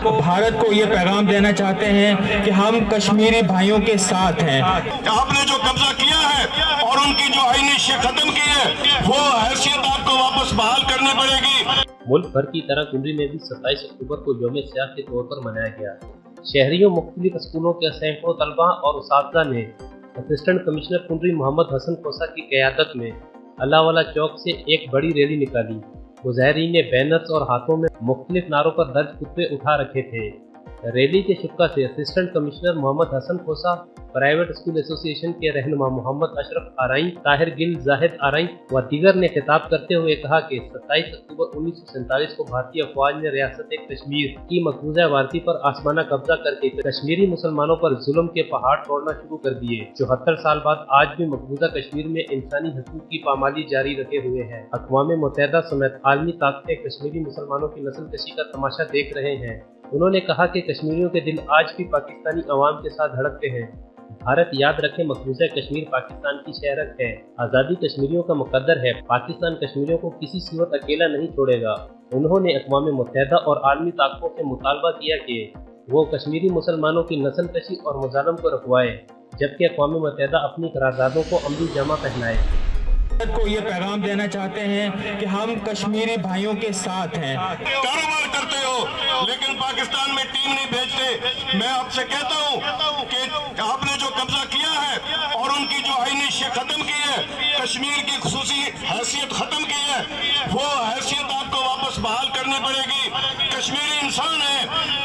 भारत को ये पैगाम देना चाहते हैं कि हम कश्मीरी भाइयों के साथ हैं। आपने जो कब्जा किया है और उनकी जो आईनी खत्म की है वो हैसियत आपको वापस बहाल करनी पड़ेगी। मुल्क भर की तरह कुंडरी में भी 27 अक्टूबर को यौम सियाह के तौर पर मनाया गया। शहरियों, मुख्तलिफ स्कूलों के सैकड़ों तलबा और उस्तादा ने असिस्टेंट कमिश्नर कुंडरी मोहम्मद हसन खोसा की क़यादत में अल्लाहवाला चौक से एक बड़ी रैली निकाली। मुजाहिरीन ने बैनर्स और हाथों में मुख्तलिफ नारों पर दर्ज कुत्ते उठा रखे थे। रैली के शुक्का से असिस्टेंट कमिश्नर मोहम्मद हसन खोसा, प्राइवेट स्कूल एसोसिएशन के रहनुमा मोहम्मद अशरफ आरई, ताहिर गिल, जाहिद आरई व दीगर ने खिताब करते हुए कहा कि 27 अक्टूबर 1947 को भारतीय अफवाज ने रियासत कश्मीर की मकबूजा वारसी पर आसमाना कब्जा करके कश्मीरी मुसलमानों पर जुल्म के पहाड़ तोड़ना शुरू कर दिए। 74 साल बाद आज भी मकबूजा कश्मीर में इंसानी हकूक की पामाली जारी रखे हुए है। अक़वाम मुत्तहिदा समेत आलमी ताकतें कश्मीरी मुसलमानों की नस्ल कशी का तमाशा देख रहे हैं। उन्होंने कहा कि कश्मीरियों के दिल आज भी पाकिस्तानी अवाम के साथ धड़कते हैं। भारत याद रखे, मकबूजा कश्मीर पाकिस्तान की शहरत है। आज़ादी कश्मीरियों का मुकद्दर है। पाकिस्तान कश्मीरियों को किसी सूरत अकेला नहीं छोड़ेगा। उन्होंने अक़वाम मुत्तहिदा और आलमी ताकतों से मुतालबा किया कि वो कश्मीरी मुसलमानों की नस्ल कशी और मुजालम को रुकवाए, जबकि अक़वाम मुत्तहिदा अपनी करारदादों को अमली जामा पहनाए। भारत को ये पैगाम देना चाहते हैं कि हम कश्मीरी भाइयों के साथ हैं। कारोबार करते हो लेकिन पाकिस्तान में टीम नहीं भेजते। मैं आपसे कहता हूँ कि आपने जो कब्जा किया है और उनकी जो आईनी खत्म की है, कश्मीर की खुसूसी हैसियत खत्म की है, वो हैसियत आपको वापस बहाल करनी पड़ेगी। कश्मीरी इंसान है,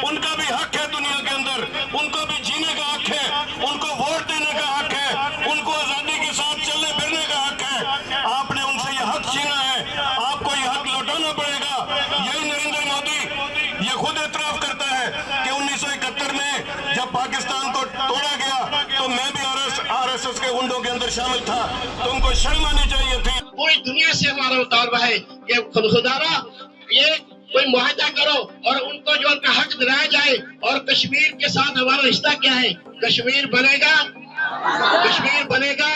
उनका भी हक है दुनिया के अंदर, उनको भी जीने का हक है, उनको वोट देने का हक है, उनको आजादी के साथ चलने फिरने का हक है। आपने उनसे ये हक छीना है, आपको ये हक लौटाना पड़ेगा। यही नरेंद्र मोदी ये खुद एतराफ करता है कि 1971 में जब पाकिस्तान को तोड़ा गया तो मैं भी आरएसएस के गुंडों के अंदर शामिल था, तो उनको शर्म आनी चाहिए थी। पूरी दुनिया से हमारा मुतालबा है कि खुदारा ये कोई मुआहदा करो और उनको जो उनका हक दिलाया जाए। और कश्मीर के साथ हमारा रिश्ता क्या है? कश्मीर बनेगा, कश्मीर बनेगा।